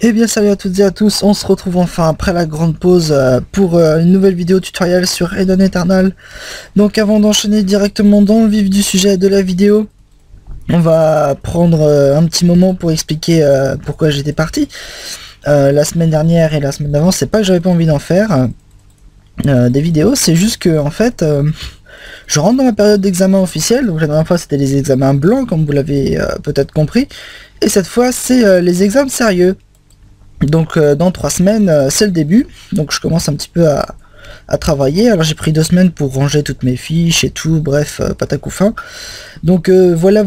Eh bien salut à toutes et à tous, on se retrouve enfin après la grande pause pour une nouvelle vidéo tutoriel sur Eden Eternal. Donc avant d'enchaîner directement dans le vif du sujet de la vidéo, on va prendre un petit moment pour expliquer pourquoi j'étais parti. La semaine dernière et la semaine d'avant, c'est pas que j'avais pas envie d'en faire des vidéos, c'est juste que en fait je rentre dans ma période d'examen officiel. Donc la dernière fois c'était les examens blancs comme vous l'avez peut-être compris, et cette fois c'est les examens sérieux. Donc dans 3 semaines, c'est le début, donc je commence un petit peu à travailler. Alors j'ai pris 2 semaines pour ranger toutes mes fiches et tout, bref, patacouffin. Donc voilà.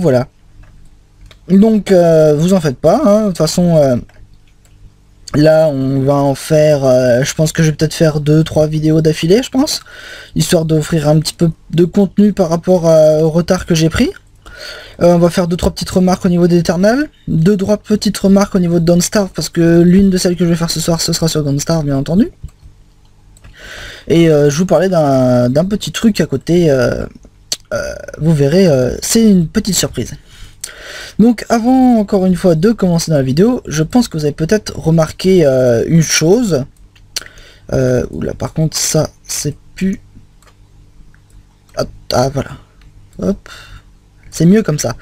Donc vous en faites pas, hein. De toute façon, là on va en faire, je pense que je vais peut-être faire 2-3 vidéos d'affilée, je pense, histoire d'offrir un petit peu de contenu par rapport au retard que j'ai pris. On va faire 2-3 petites remarques au niveau d'Eternal, 2-3 petites remarques au niveau de Don't Starve, parce que l'une de celles que je vais faire ce soir, ce sera sur Don't Starve, bien entendu. Et je vous parlais d'un petit truc à côté, vous verrez, c'est une petite surprise. Donc avant, encore une fois, de commencer dans la vidéo, je pense que vous avez peut-être remarqué une chose. Oula, par contre, ça, c'est plus... Ah, voilà. Hop. C'est mieux comme ça.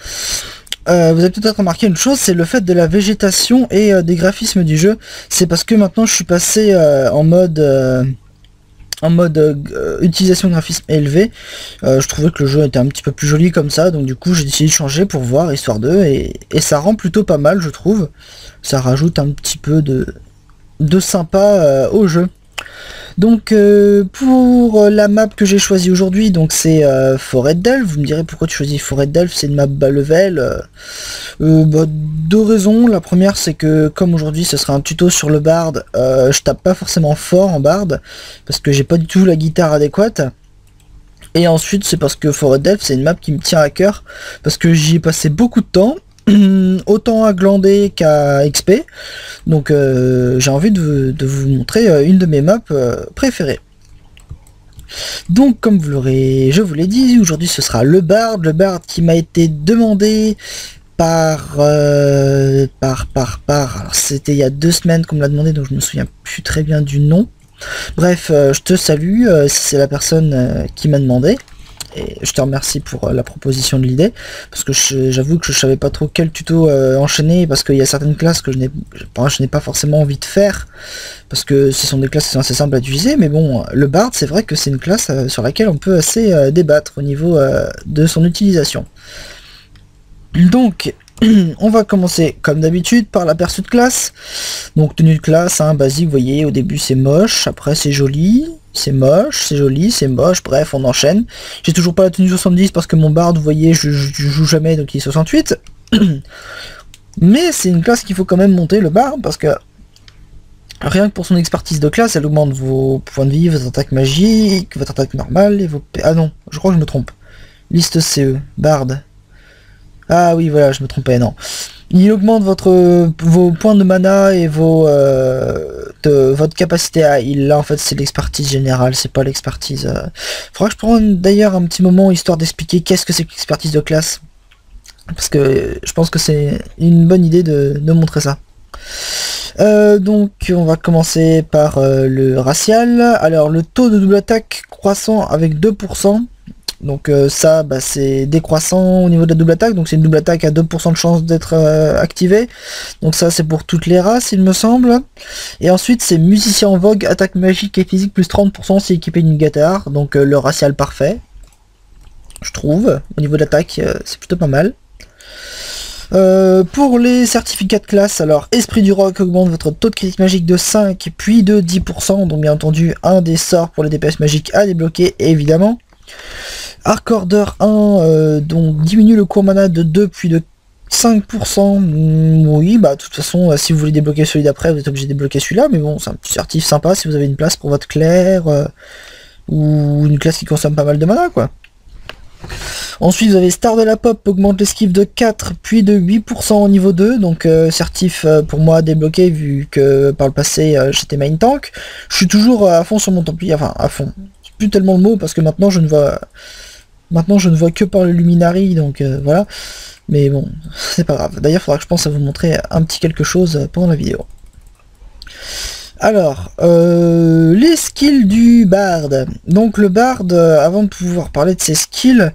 Vous avez peut-être remarqué une chose, c'est le fait de la végétation et des graphismes du jeu. C'est parce que maintenant je suis passé en mode utilisation de graphisme élevé. Je trouvais que le jeu était un petit peu plus joli comme ça, donc du coup j'ai décidé de changer pour voir, histoire de, et ça rend plutôt pas mal, je trouve. Ça rajoute un petit peu de sympa au jeu. Donc pour la map que j'ai choisie aujourd'hui, donc c'est Forêt d'Elfe. Vous me direz pourquoi tu choisis Forêt d'Elfe, c'est une map bas level. Bah, 2 raisons. La première, c'est que comme aujourd'hui ce sera un tuto sur le bard, je tape pas forcément fort en bard parce que j'ai pas du tout la guitare adéquate. Et ensuite c'est parce que Forêt d'Elfe c'est une map qui me tient à cœur parce que j'y ai passé beaucoup de temps. Autant à glander qu'à XP, donc j'ai envie de vous montrer une de mes maps préférées. Donc comme je vous l'ai dit, aujourd'hui ce sera le bard qui m'a été demandé par alors c'était il y a 2 semaines qu'on me l'a demandé, donc je me souviens plus très bien du nom. Bref, je te salue si c'est la personne qui m'a demandé. Et je te remercie pour la proposition de l'idée, parce que j'avoue que je savais pas trop quel tuto enchaîner, parce qu'il y a certaines classes que je n'ai pas forcément envie de faire, parce que ce sont des classes qui sont assez simples à utiliser, mais bon, le bard c'est vrai que c'est une classe sur laquelle on peut assez débattre au niveau de son utilisation. Donc, on va commencer comme d'habitude par l'aperçu de classe. Donc tenue de classe, hein, basique, vous voyez, au début c'est moche, après c'est joli, c'est moche, c'est joli, c'est moche, bref, on enchaîne. J'ai toujours pas la tenue 70 parce que mon bard, vous voyez, je joue jamais, donc il est 68. Mais c'est une classe qu'il faut quand même monter, le bard, parce que rien que pour son expertise de classe, elle augmente vos points de vie, vos attaques magiques, votre attaque normale, et vos... Ah non, je crois que je me trompe. Liste CE, bard. Ah oui, voilà, je me trompais, non. Il augmente vos points de mana et votre capacité à heal. Là, en fait, c'est l'expertise générale, c'est pas l'expertise... Faudra que je prenne d'ailleurs un petit moment, histoire d'expliquer qu'est-ce que c'est que l'expertise de classe. Parce que je pense que c'est une bonne idée de montrer ça. Donc, on va commencer par le racial. Alors, le taux de double attaque croissant avec 2%. Donc ça, bah, c'est décroissant au niveau de la double attaque, donc c'est une double attaque à 2% de chance d'être activée. Donc ça, c'est pour toutes les races, il me semble. Et ensuite, c'est musicien en vogue, attaque magique et physique plus 30% si équipé d'une guitare. Donc le racial parfait, je trouve. Au niveau de l'attaque, c'est plutôt pas mal. Pour les certificats de classe, alors Esprit du Roc augmente votre taux de critique magique de 5 puis de 10%. Donc bien entendu, un des sorts pour les DPS magiques à débloquer, évidemment. Arc Order 1, donc diminue le coût mana de 2 puis de 5%. Oui, bah de toute façon, si vous voulez débloquer celui d'après, vous êtes obligé de débloquer celui-là, mais bon, c'est un petit certif sympa si vous avez une place pour votre clair, ou une classe qui consomme pas mal de mana, quoi. Ensuite, vous avez Star de la Pop, augmente l'esquive de 4 puis de 8% au niveau 2, donc certif pour moi débloqué, vu que par le passé j'étais main tank. Je suis toujours à fond sur mon Templier, enfin à fond. C'est plus tellement le mot, parce que maintenant je ne vois que par le Luminari, donc voilà. Mais bon, c'est pas grave. D'ailleurs, il faudra que je pense à vous montrer un petit quelque chose pendant la vidéo. Alors, les skills du bard. Donc le bard, avant de pouvoir parler de ses skills,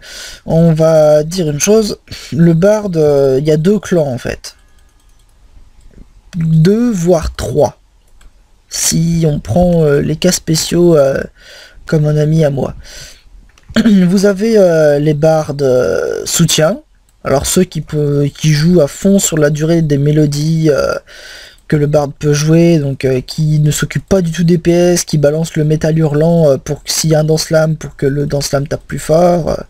on va dire une chose. Le bard, il y a 2 clans en fait. 2 voire 3. Si on prend les cas spéciaux comme un ami à moi. Vous avez les bards soutien. Alors ceux qui jouent à fond sur la durée des mélodies que le bard peut jouer, donc qui ne s'occupe pas du tout des PS, qui balance le métal hurlant pour que s'il y a un dance slam, pour que le dance slam tape plus fort,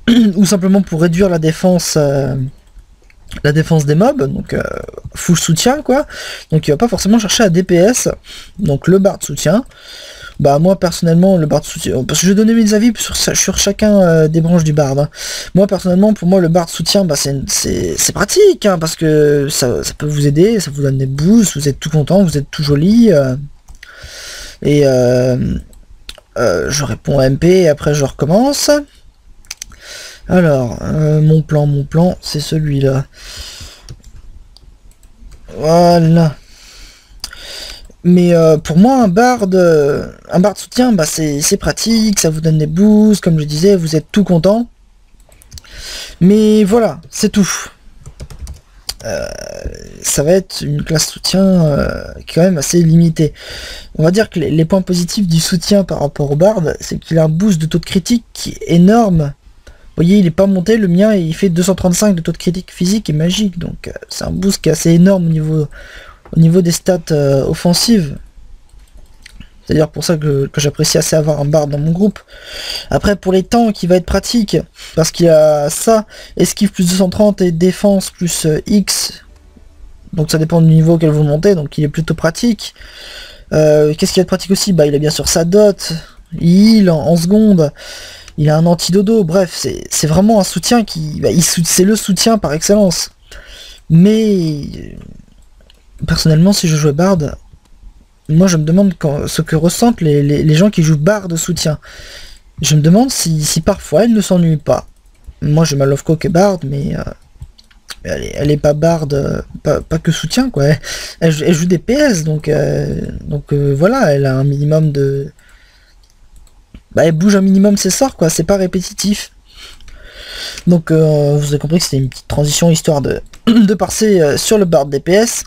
ou simplement pour réduire la défense des mobs, donc full soutien quoi. Donc il va pas forcément chercher à DPS, donc le bard soutien. Bah moi personnellement le bard soutien, parce que je vais donner mes avis sur chacun des branches du bard, hein. Moi personnellement, pour moi le bard soutien, bah c'est pratique, hein, parce que ça peut vous aider, ça vous donne des boosts, vous êtes tout content, vous êtes tout joli, et je réponds à MP et après je recommence. Alors mon plan c'est celui-là, voilà. Mais pour moi un bard soutien, bah c'est pratique, ça vous donne des boosts, comme je disais, vous êtes tout content. Mais voilà, c'est tout. Ça va être une classe soutien qui est quand même assez limitée. On va dire que les points positifs du soutien par rapport au bard, c'est qu'il a un boost de taux de critique qui est énorme. Vous voyez, il est pas monté, le mien il fait 235 de taux de critique physique et magique, donc c'est un boost qui est assez énorme au niveau des stats offensives. C'est d'ailleurs pour ça que j'apprécie assez avoir un bard dans mon groupe. Après pour les tanks il va être pratique, parce qu'il y a ça, esquive plus 230 et défense plus X. Donc ça dépend du niveau auquel vous montez, donc il est plutôt pratique. Qu'est-ce qu'il y a de pratique aussi? Bah il a bien sûr sa dot, il heal en seconde, il a un anti-dodo, bref, c'est vraiment un soutien qui... Bah, c'est le soutien par excellence. Mais... personnellement, si je jouais bard, moi je me demande ce que ressentent les gens qui jouent bard de soutien. Je me demande si parfois ils ne s'ennuient pas. Moi je m'alofco que bard, mais elle est pas bard, pas que soutien quoi. Elle joue des PS, donc voilà, elle a un minimum de... Bah elle bouge un minimum ses sorts quoi, c'est pas répétitif. Donc vous avez compris que c'était une petite transition histoire de passer sur le bard DPS.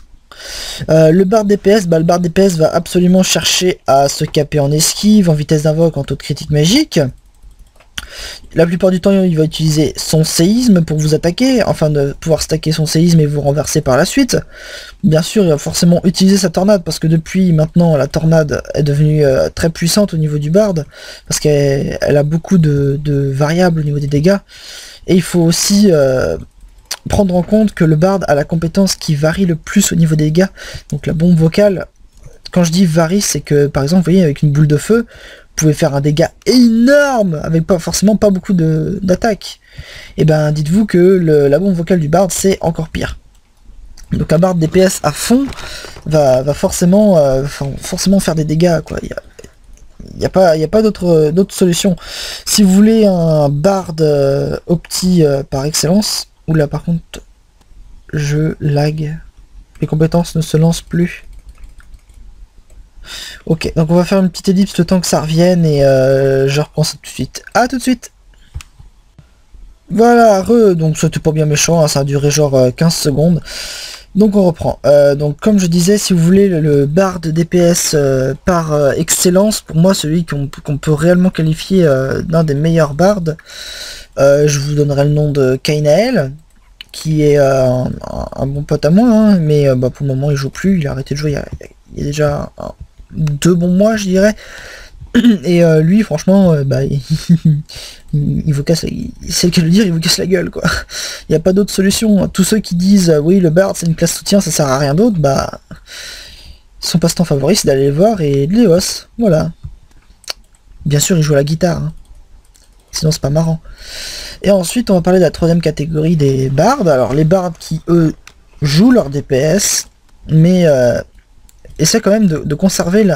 Le bard DPS, bah, le bard DPS va absolument chercher à se caper en esquive, en vitesse d'invoque, en taux de critique magique. La plupart du temps il va utiliser son séisme pour vous attaquer, afin de pouvoir stacker son séisme et vous renverser par la suite. Bien sûr il va forcément utiliser sa tornade, parce que depuis maintenant la tornade est devenue très puissante au niveau du bard, parce qu'elle a beaucoup de variables au niveau des dégâts. Et il faut aussi prendre en compte que le bard a la compétence qui varie le plus au niveau des dégâts. Donc la bombe vocale, quand je dis varie, c'est que par exemple vous voyez avec une boule de feu vous pouvez faire un dégât énorme avec pas beaucoup d'attaque. Et ben dites-vous que la bombe vocale du bard c'est encore pire. Donc un bard DPS à fond va forcément faire des dégâts quoi. Il n'y a pas d'autre solution. Si vous voulez un bard opti par excellence, oula par contre je lag, les compétences ne se lancent plus. Ok, donc on va faire une petite ellipse le temps que ça revienne et je reprends ça tout de suite. À tout de suite. Voilà, donc c'était pas bien méchant, hein, ça a duré genre 15 secondes. Donc on reprend. Donc comme je disais, si vous voulez le bard DPS par excellence, pour moi celui qu'on peut réellement qualifier d'un des meilleurs bards, je vous donnerai le nom de Kainael, qui est un bon pote à moi, hein, mais bah, pour le moment il joue plus, il a arrêté de jouer il y a déjà 2 bons mois je dirais. Et lui franchement bah, il vous casse, c'est le cas de le dire, il vous casse la gueule quoi. Il n'y a pas d'autre solution. Tous ceux qui disent oui le bard c'est une classe soutien, ça sert à rien d'autre, bah son passe-temps favori c'est d'aller le voir et de les hausse, voilà. Bien sûr il joue à la guitare, hein. Sinon c'est pas marrant. Et ensuite on va parler de la troisième catégorie des bards. Alors les bards qui eux jouent leur DPS, mais essaient quand même de conserver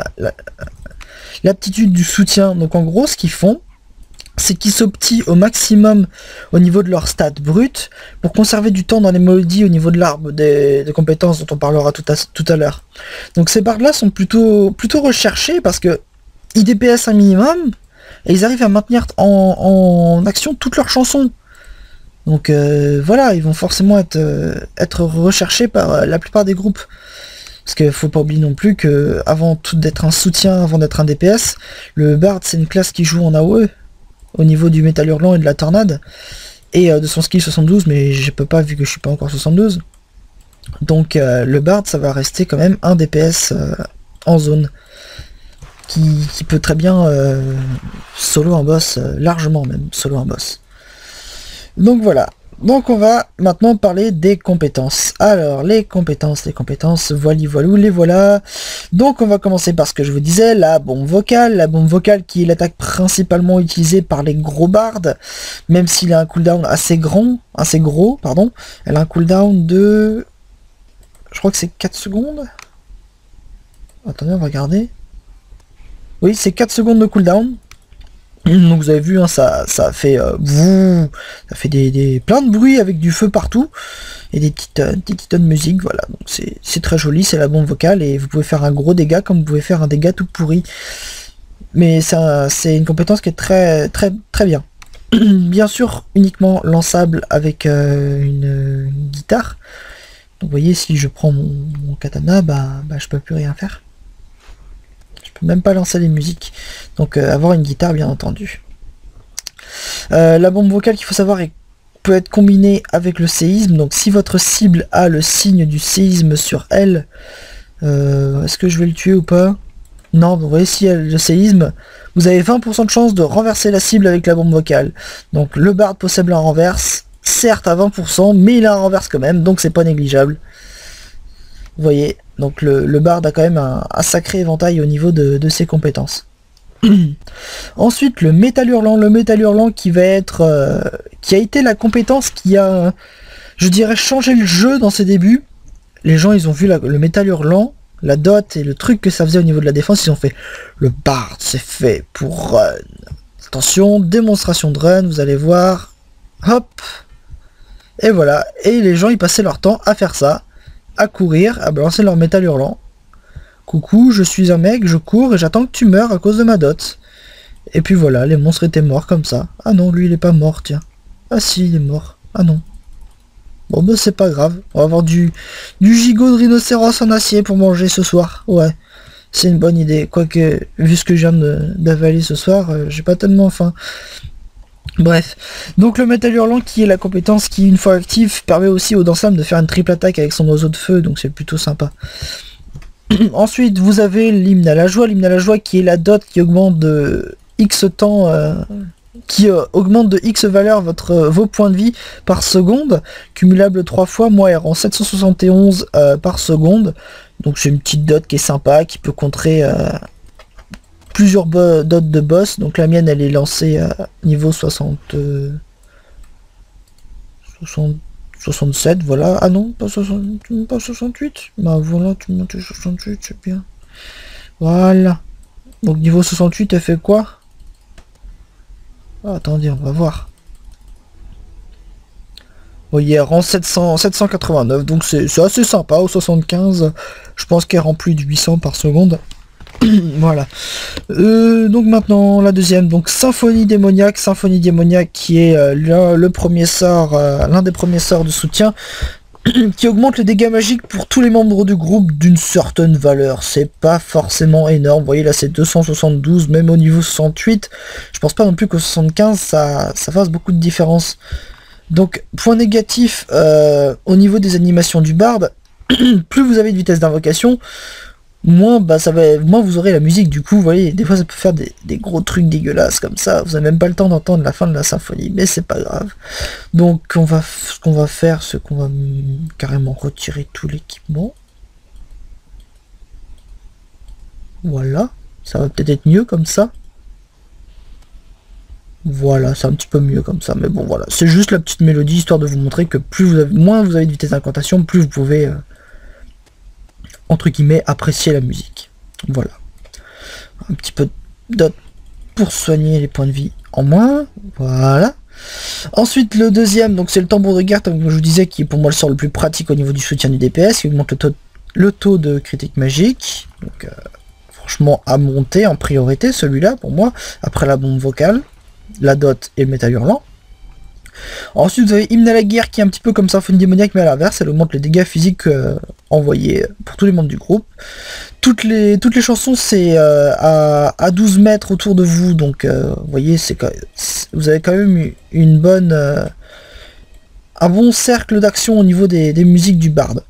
l'aptitude du soutien. Donc en gros ce qu'ils font, c'est qu'ils s'optient au maximum au niveau de leur stats brut pour conserver du temps dans les mélodies au niveau de l'arbre des compétences dont on parlera tout à l'heure. Donc ces bardes là sont plutôt recherchés parce que ils DPS un minimum et ils arrivent à maintenir en action toutes leurs chansons. Donc voilà, ils vont forcément être recherchés par la plupart des groupes. Parce qu'il faut pas oublier non plus que avant tout d'être un soutien, avant d'être un DPS, le Bard c'est une classe qui joue en AOE au niveau du métal hurlant et de la tornade et de son skill 72, mais je peux pas vu que je suis pas encore 72. Donc le Bard ça va rester quand même un DPS en zone qui peut très bien solo un boss, largement même solo un boss. Donc voilà. Donc on va maintenant parler des compétences. Alors les compétences, voilou, les voilà. Donc on va commencer par ce que je vous disais, la bombe vocale qui est l'attaque principalement utilisée par les gros bardes, même s'il a un cooldown assez gros, pardon. Elle a un cooldown de... je crois que c'est 4 secondes. Attendez, on va regarder. Oui, c'est 4 secondes de cooldown. Donc vous avez vu, hein, ça fait plein de bruit avec du feu partout et des petites tonnes de musique, voilà. Donc c'est très joli, c'est la bombe vocale et vous pouvez faire un gros dégât comme vous pouvez faire un dégât tout pourri. Mais c'est une compétence qui est très bien. Bien sûr, uniquement lançable avec une guitare. Donc vous voyez, si je prends mon katana, bah je peux plus rien faire. Même pas lancer les musiques, donc avoir une guitare bien entendu. La bombe vocale qu'il faut savoir peut être combinée avec le séisme, donc si votre cible a le signe du séisme sur elle, est-ce que je vais le tuer ou pas? Non, vous voyez, si elle a le séisme, vous avez 20% de chance de renverser la cible avec la bombe vocale. Donc le bard possède un renverse, certes à 20%, mais il a un renverse quand même, donc c'est pas négligeable. Vous voyez, donc le bard a quand même un sacré éventail au niveau de ses compétences. Ensuite, le métal hurlant qui va être qui a été la compétence qui a, je dirais, changé le jeu dans ses débuts. Les gens, ils ont vu le métal hurlant, la dot et le truc que ça faisait au niveau de la défense, ils ont fait le bard c'est fait pour run. Attention, démonstration de run, vous allez voir. Hop. Et voilà, et les gens ils passaient leur temps à faire ça, à courir, à balancer leur métal hurlant. Coucou, je suis un mec, je cours et j'attends que tu meurs à cause de ma dot. Et puis voilà, les monstres étaient morts comme ça. Ah non, lui il est pas mort, tiens. Ah si, il est mort. Ah non. Bon bah c'est pas grave, on va avoir du gigot de rhinocéros en acier pour manger ce soir. Ouais, c'est une bonne idée. Quoique, vu ce que je viens d'avaler ce soir, j'ai pas tellement faim. Bref, donc le métal hurlant qui est la compétence qui, une fois active, permet aussi au dansam de faire une triple attaque avec son oiseau de feu, donc c'est plutôt sympa. Ensuite, vous avez l'hymne à la joie qui est la dot qui augmente de X temps, augmente de X valeur vos points de vie par seconde, cumulable 3 fois, moi elle rend 771 par seconde, donc c'est une petite dot qui est sympa, qui peut contrer plusieurs dots de boss. Donc la mienne elle est lancée à niveau 67, voilà. Ah non, pas 68. Bah voilà, tu montes 68, c'est bien. Voilà. Donc niveau 68, elle fait quoi? Ah, attendez, on va voir. Vous voyez, elle rend 789, donc c'est assez sympa. Au 75, je pense qu'elle rend plus de 800 par seconde. Voilà. Donc maintenant la deuxième, donc Symphonie démoniaque qui est le premier sort, l'un des premiers sorts de soutien qui augmente les dégâts magiques pour tous les membres du groupe d'une certaine valeur. C'est pas forcément énorme, vous voyez là c'est 272, même au niveau 68, je pense pas non plus qu'au 75 ça fasse beaucoup de différence. Donc point négatif au niveau des animations du barde, plus vous avez de vitesse d'invocation, moins vous aurez la musique. Du coup vous voyez, des fois ça peut faire des gros trucs dégueulasses comme ça, vous n'avez même pas le temps d'entendre la fin de la symphonie, mais c'est pas grave. Donc ce qu'on va faire, c'est qu'on va carrément retirer tout l'équipement. Voilà, ça va peut-être être mieux comme ça. Voilà, c'est un petit peu mieux comme ça, mais bon voilà, c'est juste la petite mélodie histoire de vous montrer que moins vous avez de vitesse d'incantation, plus vous pouvez entre guillemets apprécier la musique. Voilà, un petit peu d'autres pour soigner les points de vie en moins, voilà. Ensuite le deuxième, donc c'est le tambour de guerre, comme je vous disais, qui est pour moi le sort le plus pratique au niveau du soutien du DPS, qui augmente le taux de critique magique, donc franchement à monter en priorité celui-là pour moi, après la bombe vocale, la dot et le métal hurlant. Ensuite vous avez Hymne à la guerre qui est un petit peu comme Symphonie démoniaque mais à l'inverse, elle augmente les dégâts physiques envoyés pour tous les membres du groupe. Toutes les chansons c'est à 12 mètres autour de vous, donc vous voyez vous avez quand même une bonne un bon cercle d'action au niveau des musiques du barde.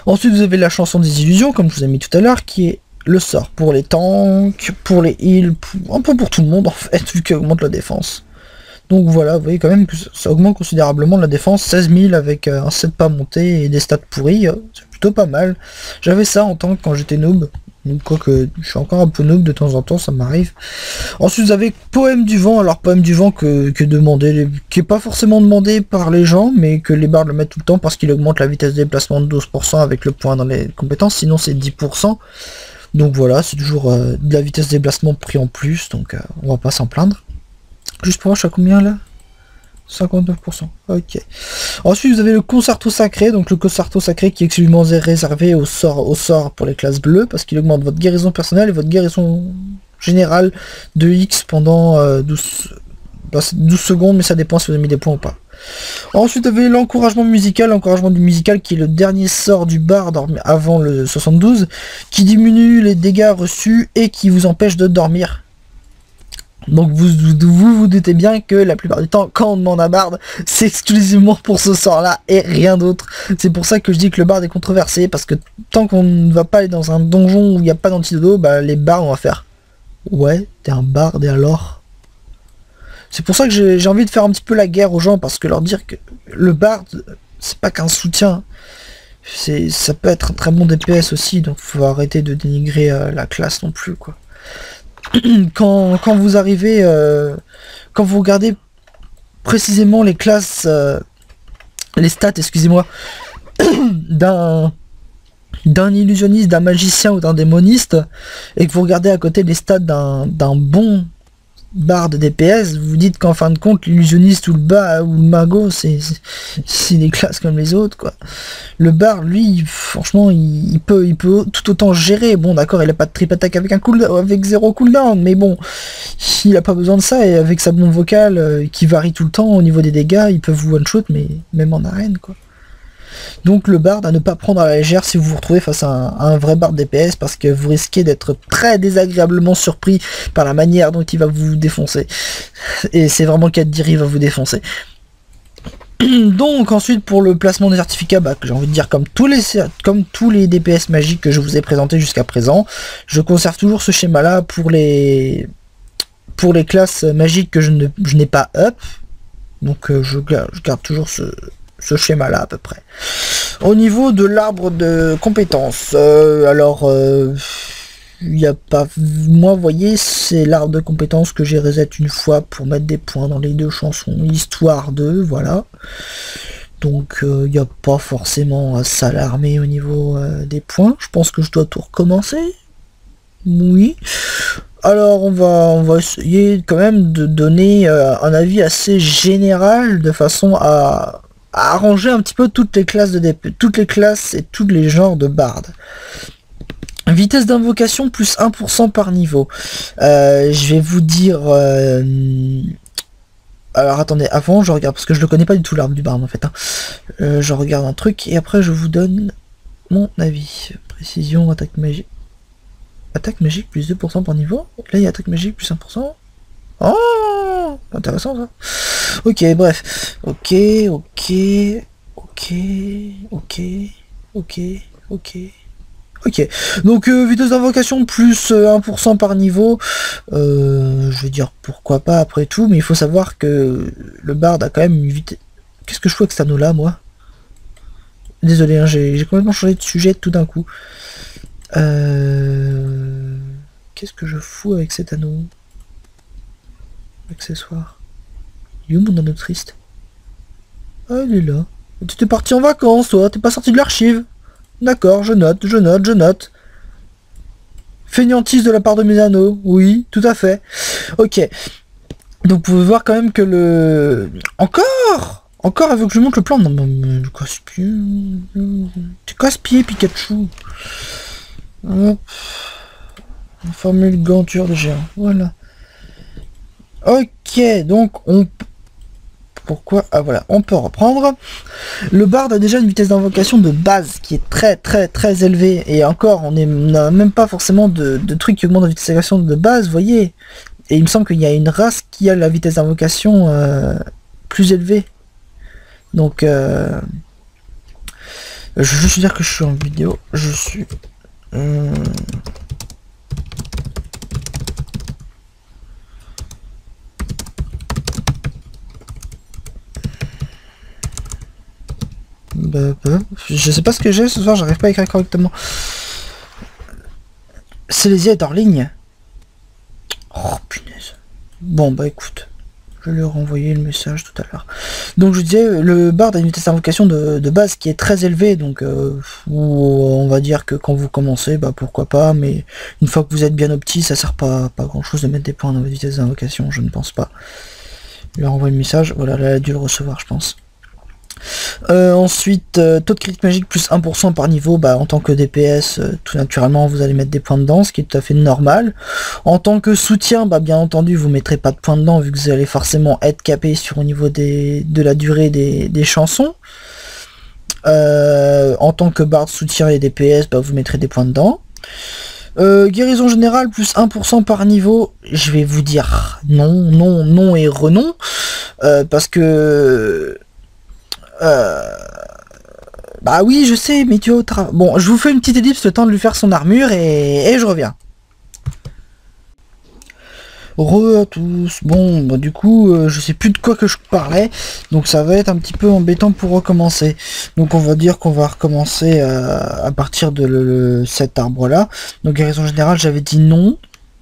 Ensuite vous avez la chanson des illusions comme je vous ai mis tout à l'heure, qui est le sort pour les tanks, pour les heals, un peu pour tout le monde en fait, vu qu'elle augmente la défense. Donc voilà, vous voyez quand même que ça augmente considérablement la défense, 16 000 avec un set pas monté et des stats pourris, c'est plutôt pas mal. J'avais ça en tant que quand j'étais noob, donc quoique je suis encore un peu noob de temps en temps, ça m'arrive. Ensuite vous avez Poème du vent, alors Poème du vent que demandé, qui est pas forcément demandé par les gens, mais que les bardes le mettent tout le temps parce qu'il augmente la vitesse de déplacement de 12% avec le point dans les compétences, sinon c'est 10%. Donc voilà, c'est toujours de la vitesse de déplacement pris en plus, donc on va pas s'en plaindre. Juste pour voir, je suis à combien là? 59%. Ok. Ensuite, vous avez le concerto sacré. Donc le concerto sacré qui est exclusivement réservé au sort pour les classes bleues, parce qu'il augmente votre guérison personnelle et votre guérison générale de X pendant 12 secondes, mais ça dépend si vous avez mis des points ou pas. Ensuite, vous avez l'encouragement musical qui est le dernier sort du barde avant le 72, qui diminue les dégâts reçus et qui vous empêche de dormir. Donc vous doutez bien que la plupart du temps, quand on demande un barde, c'est exclusivement pour ce sort-là et rien d'autre. C'est pour ça que je dis que le barde est controversé, parce que tant qu'on ne va pas aller dans un donjon où il n'y a pas d'antidoto, bah les bardes on va faire ouais, t'es un barde et alors? C'est pour ça que j'ai envie de faire un petit peu la guerre aux gens, parce que leur dire que le barde, c'est pas qu'un soutien. Ça peut être un très bon DPS aussi, donc faut arrêter de dénigrer la classe non plus, quoi. Quand vous arrivez, quand vous regardez précisément les classes, les stats, excusez-moi, d'un illusionniste, d'un magicien ou d'un démoniste, et que vous regardez à côté les stats d'un bon barde DPS, vous dites qu'en fin de compte l'illusionniste ou le mago c'est des classes comme les autres, quoi. Le barde, lui, franchement il peut tout autant gérer. Bon d'accord, il a pas de trip attack avec 0 cooldown, mais bon, il a pas besoin de ça, et avec sa bombe vocale qui varie tout le temps au niveau des dégâts, il peut vous one shot, mais même en arène, quoi. Donc le barde à ne pas prendre à la légère si vous vous retrouvez face à un vrai barde DPS, parce que vous risquez d'être très désagréablement surpris par la manière dont il va vous défoncer. Et c'est vraiment le cas de dire, il va vous défoncer. Donc ensuite pour le placement des certificats, j'ai envie de dire comme tous les DPS magiques que je vous ai présentés jusqu'à présent, je conserve toujours ce schéma là pour les classes magiques que je n'ai pas up. Donc je garde toujours ce schéma là à peu près. Au niveau de l'arbre de compétences, il n'y a pas, moi vous voyez, c'est l'arbre de compétences que j'ai reset une fois pour mettre des points dans les deux chansons, histoire de, voilà. Donc il n'y a pas forcément à s'alarmer au niveau des points. Je pense que je dois tout recommencer. Oui. Alors on va essayer quand même de donner un avis assez général, de façon à arranger un petit peu toutes les classes et tous les genres de bardes. Vitesse d'invocation plus 1% par niveau. Je vais vous dire... Alors attendez, avant je regarde, parce que je le connais pas du tout l'arbre du barde en fait. Je regarde un truc et après je vous donne mon avis. Précision, attaque magique. Attaque magique plus 2% par niveau. Là il y a attaque magique plus 1%. Oh, intéressant ça. Ok, bref. Ok. Donc vitesse d'invocation plus 1% par niveau. Je veux dire pourquoi pas après tout, mais il faut savoir que le barde a quand même une vitesse. Qu'est-ce que je fais avec cet anneau là, moi? Désolé, hein, j'ai complètement changé de sujet tout d'un coup. Qu'est-ce que je fous avec cet anneau? Accessoire. Il est où mon anneau triste? Ah, il est là. Tu t'es parti en vacances, toi, t'es pas sorti de l'archive. D'accord, je note. Fainéantise de la part de mes anneaux, oui, tout à fait. Ok. Donc vous pouvez voir quand même que le... Encore, elle veut que je montre le plan. Non, mais casse-pied. Tu casse-pied, Pikachu. Hop. Formule ganture de géant. Voilà. Ok, donc on... Pourquoi? Ah voilà, on peut reprendre. Le bard a déjà une vitesse d'invocation de base qui est très élevée. Et encore, on n'a même pas forcément de trucs qui augmentent la vitesse d'invocation de base, vous voyez. Et il me semble qu'il y a une race qui a la vitesse d'invocation plus élevée. Donc, je veux juste dire que je suis en vidéo. Je suis... je sais pas ce que j'ai ce soir, j'arrive pas à écrire correctement. Silesia est hors ligne. Oh punaise. Bon bah écoute, je vais leur envoyer le message tout à l'heure. Donc je disais, le bard a une vitesse d'invocation de base qui est très élevée, donc on va dire que quand vous commencez, bah pourquoi pas, mais une fois que vous êtes bien opti, ça sert pas grand chose de mettre des points dans votre vitesse d'invocation, je ne pense pas. Je leur envoie le message, voilà, là elle a dû le recevoir je pense. Ensuite, taux de critique magique plus 1% par niveau, bah, en tant que DPS, tout naturellement vous allez mettre des points dedans, ce qui est tout à fait normal. En tant que soutien, bah, bien entendu vous mettrez pas de points dedans vu que vous allez forcément être capé sur au niveau de la durée des chansons. En tant que bard soutien et DPS, bah, vous mettrez des points dedans. Guérison générale plus 1% par niveau, je vais vous dire non et renon, parce que... bah oui, je sais, mais tu as... Bon, je vous fais une petite ellipse le temps de lui faire son armure et je reviens. Re à tous. Bon, bah du coup, je sais plus de quoi que je parlais, donc ça va être un petit peu embêtant pour recommencer. Donc on va dire qu'on va recommencer à partir de cet arbre-là. Donc guérison générale, j'avais dit non,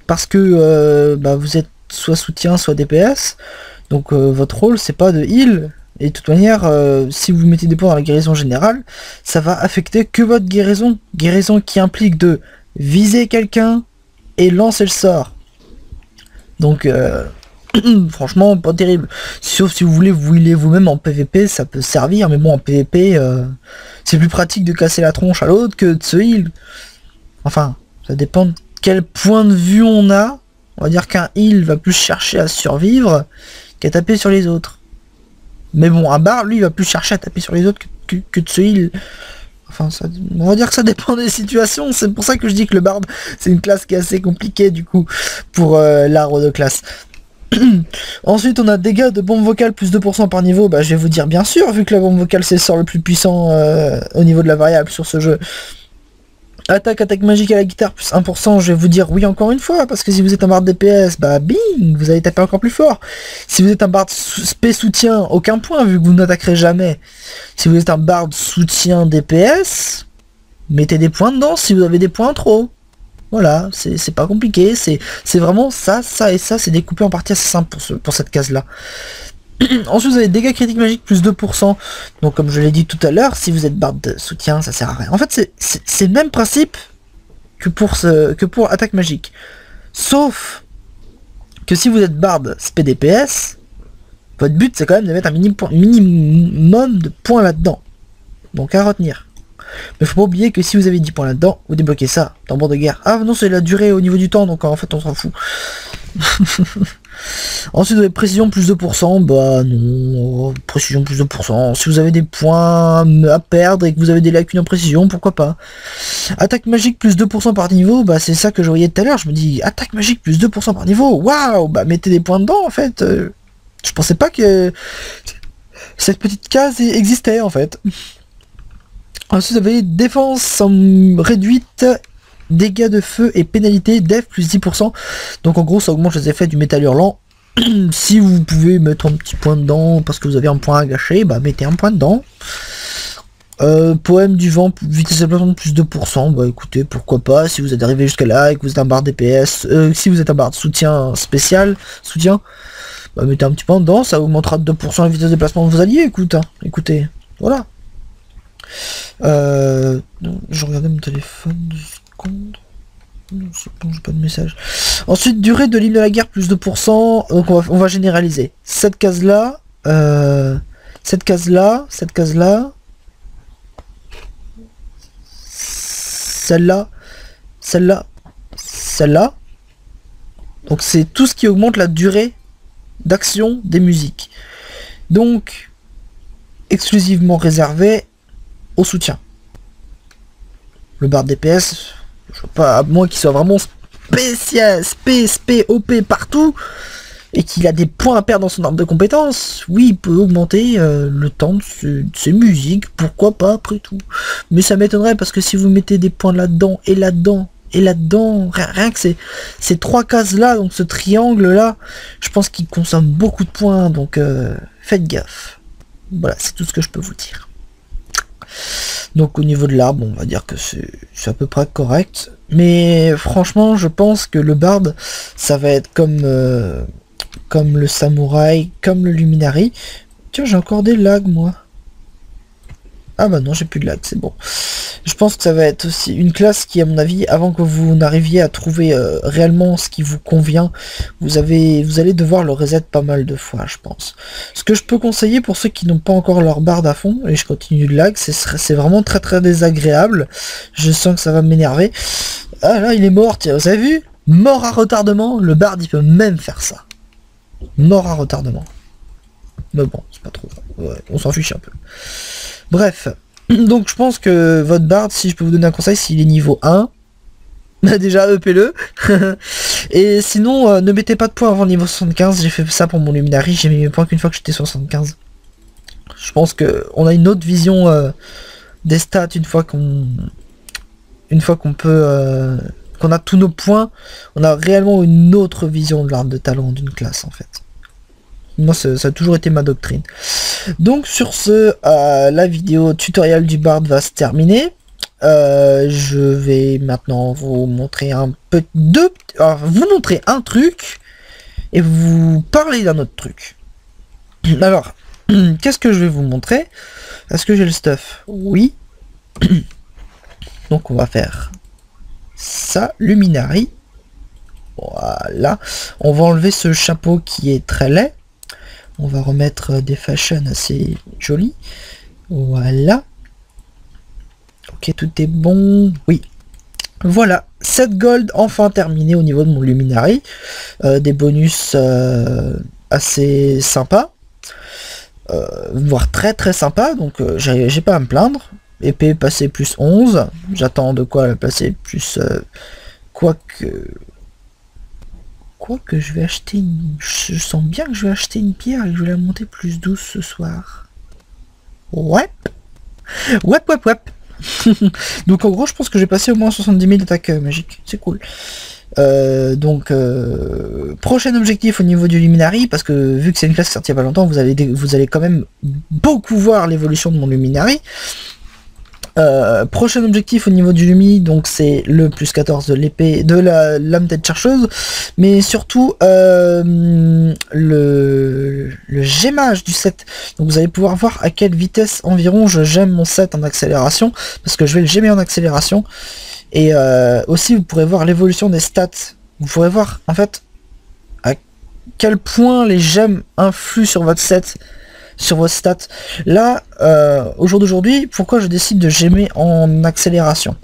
parce que bah, vous êtes soit soutien, soit DPS. Donc votre rôle, c'est pas de heal. Et de toute manière, si vous mettez des points dans la guérison générale, ça va affecter que votre guérison. Guérison qui implique de viser quelqu'un et lancer le sort. Donc, franchement, pas terrible. Sauf si vous voulez vous healer vous-même en PVP, ça peut servir. Mais bon, en PVP, c'est plus pratique de casser la tronche à l'autre que de se heal. Enfin, ça dépend de quel point de vue on a. On va dire qu'un heal va plus chercher à survivre qu'à taper sur les autres. Mais bon, un bard, lui, il va plus chercher à taper sur les autres que de se heal. Enfin, ça, on va dire que ça dépend des situations. C'est pour ça que je dis que le bard, c'est une classe qui est assez compliquée, du coup, pour l'arbre de classe. Ensuite, on a dégâts de bombe vocale plus 2% par niveau. Bah, je vais vous dire bien sûr, vu que la bombe vocale, c'est le sort le plus puissant au niveau de la variable sur ce jeu. Attaque magique à la guitare plus 1%, je vais vous dire oui encore une fois, parce que si vous êtes un bard DPS, bah bing, vous allez taper encore plus fort. Si vous êtes un bard spé soutien, aucun point, vu que vous n'attaquerez jamais. Si vous êtes un bard soutien DPS, mettez des points dedans si vous avez des points trop. Voilà, c'est pas compliqué, c'est vraiment ça et ça, c'est découpé en parties assez simples pour cette case-là. Ensuite vous avez dégâts critiques magiques plus 2%. Donc comme je l'ai dit tout à l'heure, si vous êtes bard de soutien, ça sert à rien. En fait c'est le même principe que pour attaque magique. Sauf que si vous êtes bard spé DPS, votre but c'est quand même de mettre un minimum de points là-dedans. Donc à retenir. Mais faut pas oublier que si vous avez 10 points là-dedans, vous débloquez ça, tambour de guerre. Ah non, c'est la durée au niveau du temps, donc en fait on s'en fout. Ensuite vous avez précision plus 2%, bah non, précision plus 2%, si vous avez des points à perdre et que vous avez des lacunes en précision, pourquoi pas. Attaque magique plus 2% par niveau, bah c'est ça que je voyais tout à l'heure, je me dis, attaque magique plus 2% par niveau, waouh, bah mettez des points dedans en fait, je pensais pas que cette petite case existait en fait. Ensuite vous avez défense réduite, dégâts de feu et pénalité def plus 10%. Donc en gros ça augmente les effets du métal hurlant. Si vous pouvez mettre un petit point dedans parce que vous avez un point à gâcher, bah mettez un point dedans. Poème du vent, vitesse de déplacement plus 2%, bah écoutez, pourquoi pas, si vous êtes arrivé jusqu'à là et que vous êtes un bard DPS, si vous êtes un bard soutien spécial, bah mettez un petit point dedans, ça augmentera de 2% la vitesse de déplacement de vos alliés, écoutez, voilà. Je regardais mon téléphone 2 secondes. Non, c'est bon, j'ai pas de message. Ensuite, durée de l'hymne de la guerre, plus 2%. Donc on va généraliser. Cette case-là, cette case-là, cette case-là, celle-là, celle-là, celle-là. Donc c'est tout ce qui augmente la durée d'action des musiques. Donc, exclusivement réservé au soutien. Le bar DPS, je vois pas, à moins qu'il soit vraiment spécial, OP partout, et qu'il a des points à perdre dans son arbre de compétences, oui, il peut augmenter le temps de ses musiques, pourquoi pas après tout. Mais ça m'étonnerait, parce que si vous mettez des points là-dedans, et là-dedans, et là-dedans, rien que ces trois cases-là, donc ce triangle-là, je pense qu'il consomme beaucoup de points, donc faites gaffe. Voilà, c'est tout ce que je peux vous dire. Donc au niveau de l'arbre, on va dire que c'est à peu près correct. Mais franchement, je pense que le bard, ça va être comme le samouraï, comme le luminari. Tiens, j'ai encore des lags, moi. Ah bah non, j'ai plus de lag, c'est bon. Je pense que ça va être aussi une classe qui, à mon avis, avant que vous n'arriviez à trouver réellement ce qui vous convient, vous allez devoir le reset pas mal de fois, je pense. Ce que je peux conseiller pour ceux qui n'ont pas encore leur barde à fond, et je continue de lag, c'est vraiment très très désagréable. Je sens que ça va m'énerver. Ah là, il est mort, tiens, vous avez vu? Mort à retardement, le bard il peut même faire ça. Mort à retardement. Mais bon, c'est pas trop... Ouais, on s'en fiche un peu. Bref, donc je pense que votre bard, si je peux vous donner un conseil, s'il est niveau 1, bah déjà EP-le. Et sinon, ne mettez pas de points avant le niveau 75, j'ai fait ça pour mon luminari, j'ai mis mes points qu'une fois que j'étais 75. Je pense que on a une autre vision des stats une fois qu'on peut... qu'on a tous nos points, on a réellement une autre vision de l'arbre de talent d'une classe en fait. Moi ça a toujours été ma doctrine. Donc sur ce, la vidéo tutoriel du bard va se terminer. Je vais maintenant vous montrer vous montrer un truc et vous parler d'un autre truc. Alors, qu'est-ce que je vais vous montrer? Est-ce que j'ai le stuff? Oui. Donc on va faire ça, luminari. Voilà. On va enlever ce chapeau qui est très laid. On va remettre des fashions assez jolis. Voilà. Ok, tout est bon. Oui. Voilà. 7 gold enfin terminé au niveau de mon luminari. Des bonus assez sympas. Voire très très sympas. Donc j'ai pas à me plaindre. Épée passée plus 11. J'attends de quoi la passer plus... Quoique je vais acheter une... Je sens bien que je vais acheter une pierre et que je vais la monter plus 12 ce soir. Ouais. Ouais. Donc en gros je pense que j'ai passé au moins 70 000 d'attaque magique. C'est cool. Prochain objectif au niveau du luminari, parce que vu que c'est une classe sortie il y a pas longtemps, vous allez quand même beaucoup voir l'évolution de mon luminari. Prochain objectif au niveau du Lumi, donc c'est le plus 14 de l'épée, de la lame tête chercheuse, mais surtout le gémage du set. Donc vous allez pouvoir voir à quelle vitesse environ je gemme mon set en accélération, parce que je vais le gemmer en accélération. Et aussi vous pourrez voir l'évolution des stats. Vous pourrez voir en fait à quel point les gemmes influent sur votre set, sur vos stats. Là, au jour d'aujourd'hui, pourquoi je décide de gemmer en accélération?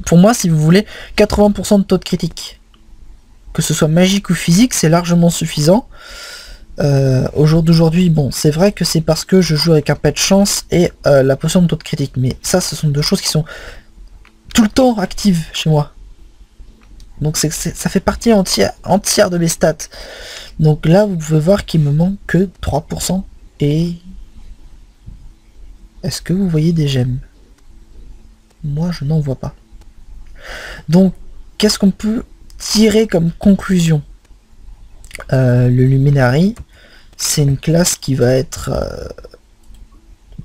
Pour moi, si vous voulez 80% de taux de critique, que ce soit magique ou physique, c'est largement suffisant. Au jour d'aujourd'hui, bon, c'est vrai que c'est parce que je joue avec un pet de chance et la potion de taux de critique, mais ça, ce sont deux choses qui sont tout le temps actives chez moi. Donc ça fait partie entière de mes stats. Donc là, vous pouvez voir qu'il me manque que 3%. Et est-ce que vous voyez des gemmes? Moi, je n'en vois pas. Donc, qu'est-ce qu'on peut tirer comme conclusion? Le luminari, c'est une classe qui va être,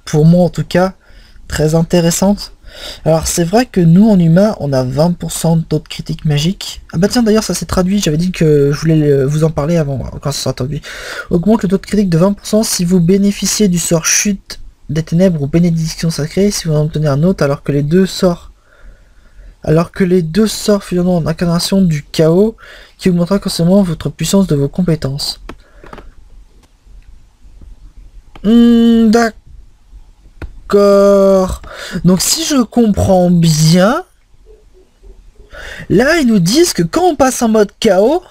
pour moi en tout cas, très intéressante. Alors c'est vrai que nous en humain on a 20% de taux de critique magique. Ah bah tiens d'ailleurs ça s'est traduit, j'avais dit que je voulais vous en parler avant quand ça sera traduit. Augmente le taux de critique de 20% si vous bénéficiez du sort chute des ténèbres ou bénédiction sacrée, si vous en obtenez un autre alors que les deux sorts alors que les deux sorts fusionneront en incarnation du chaos qui augmentera constamment votre puissance de vos compétences. D'accord. Donc si je comprends bien, là ils nous disent que quand on passe en mode chaos,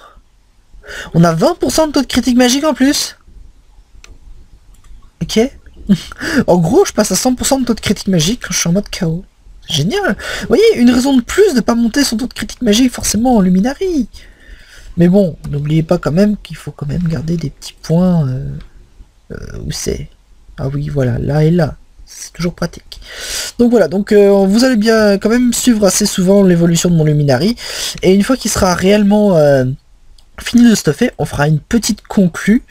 on a 20% de taux de critique magique en plus. Ok. En gros, je passe à 100% de taux de critique magique quand je suis en mode chaos. Génial. Vous voyez, une raison de plus de pas monter son taux de critique magique forcément en Luminari. Mais bon, n'oubliez pas quand même qu'il faut quand même garder des petits points où c'est. Ah oui, voilà, là et là. C'est toujours pratique. Donc voilà, donc vous allez bien quand même suivre assez souvent l'évolution de mon Luminari. Et une fois qu'il sera réellement fini de stuffer, on fera une petite conclue.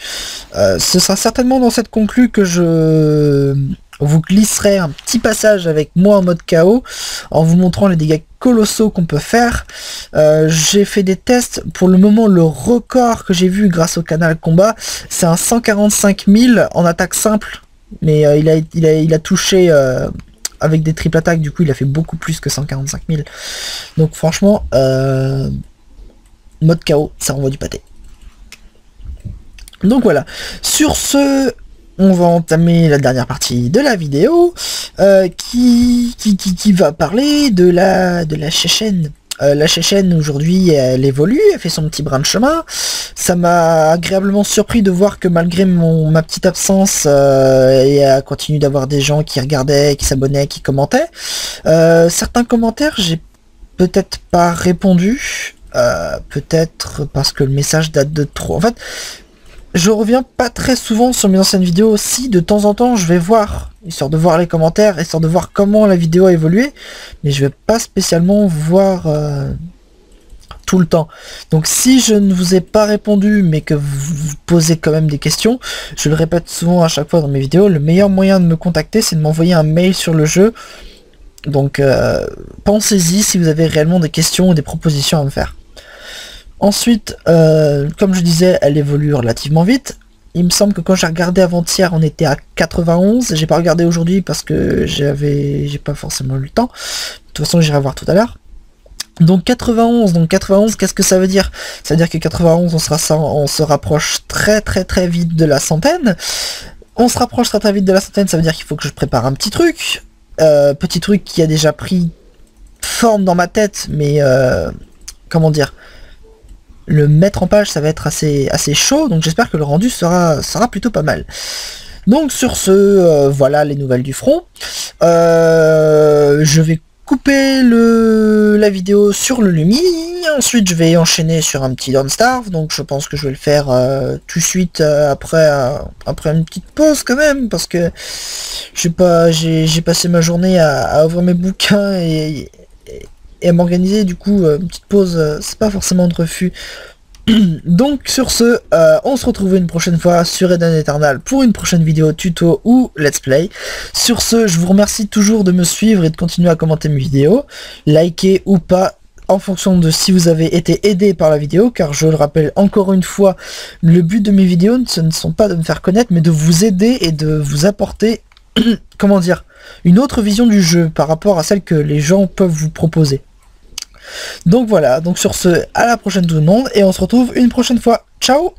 Ce sera certainement dans cette conclue que je vous glisserai un petit passage avec moi en mode KO en vous montrant les dégâts colossaux qu'on peut faire. J'ai fait des tests. Pour le moment, le record que j'ai vu grâce au canal combat, c'est un 145 000 en attaque simple, mais il a touché avec des triples attaques, du coup il a fait beaucoup plus que 145 000. Donc franchement, mode KO, ça envoie du pâté. Donc voilà, sur ce, on va entamer la dernière partie de la vidéo qui va parler de la Chéchène. La Chéchène aujourd'hui elle évolue, elle fait son petit brin de chemin. Ça m'a agréablement surpris de voir que malgré ma petite absence, elle continue d'avoir des gens qui regardaient, qui s'abonnaient, qui commentaient. Certains commentaires j'ai peut-être pas répondu. Peut-être parce que le message date de trop. En fait, je reviens pas très souvent sur mes anciennes vidéos aussi. De temps en temps, je vais voir, histoire de voir les commentaires, histoire de voir comment la vidéo a évolué. Mais je vais pas spécialement voir tout le temps. Donc si je ne vous ai pas répondu, mais que vous posez quand même des questions, je le répète souvent à chaque fois dans mes vidéos, le meilleur moyen de me contacter, c'est de m'envoyer un mail sur le jeu. Donc pensez-y si vous avez réellement des questions ou des propositions à me faire. Ensuite, comme je disais, elle évolue relativement vite. Il me semble que quand j'ai regardé avant-hier, on était à 91. J'ai pas regardé aujourd'hui parce que j'ai pas forcément eu le temps. De toute façon, j'irai voir tout à l'heure. Donc 91, qu'est-ce que ça veut dire? Ça veut dire que 91, on se rapproche très vite de la centaine. On se rapproche très vite de la centaine, ça veut dire qu'il faut que je prépare un petit truc. Petit truc qui a déjà pris forme dans ma tête, mais comment dire, le mettre en page ça va être assez chaud, donc j'espère que le rendu sera plutôt pas mal. Donc sur ce, voilà les nouvelles du front. Je vais couper la vidéo sur le Lumi, ensuite je vais enchaîner sur un petit Dawnstarve, donc je pense que je vais le faire tout de suite après une petite pause quand même, parce que j'ai passé ma journée à ouvrir mes bouquins et à m'organiser, du coup une petite pause c'est pas forcément de refus. Donc sur ce, on se retrouve une prochaine fois sur Eden Eternal pour une prochaine vidéo tuto ou let's play. Sur ce, je vous remercie toujours de me suivre et de continuer à commenter mes vidéos, liker ou pas en fonction de si vous avez été aidé par la vidéo, car je le rappelle encore une fois, le but de mes vidéos ce ne sont pas de me faire connaître mais de vous aider et de vous apporter comment dire, une autre vision du jeu par rapport à celle que les gens peuvent vous proposer. Donc voilà, donc sur ce, à la prochaine tout le monde, et on se retrouve une prochaine fois. Ciao!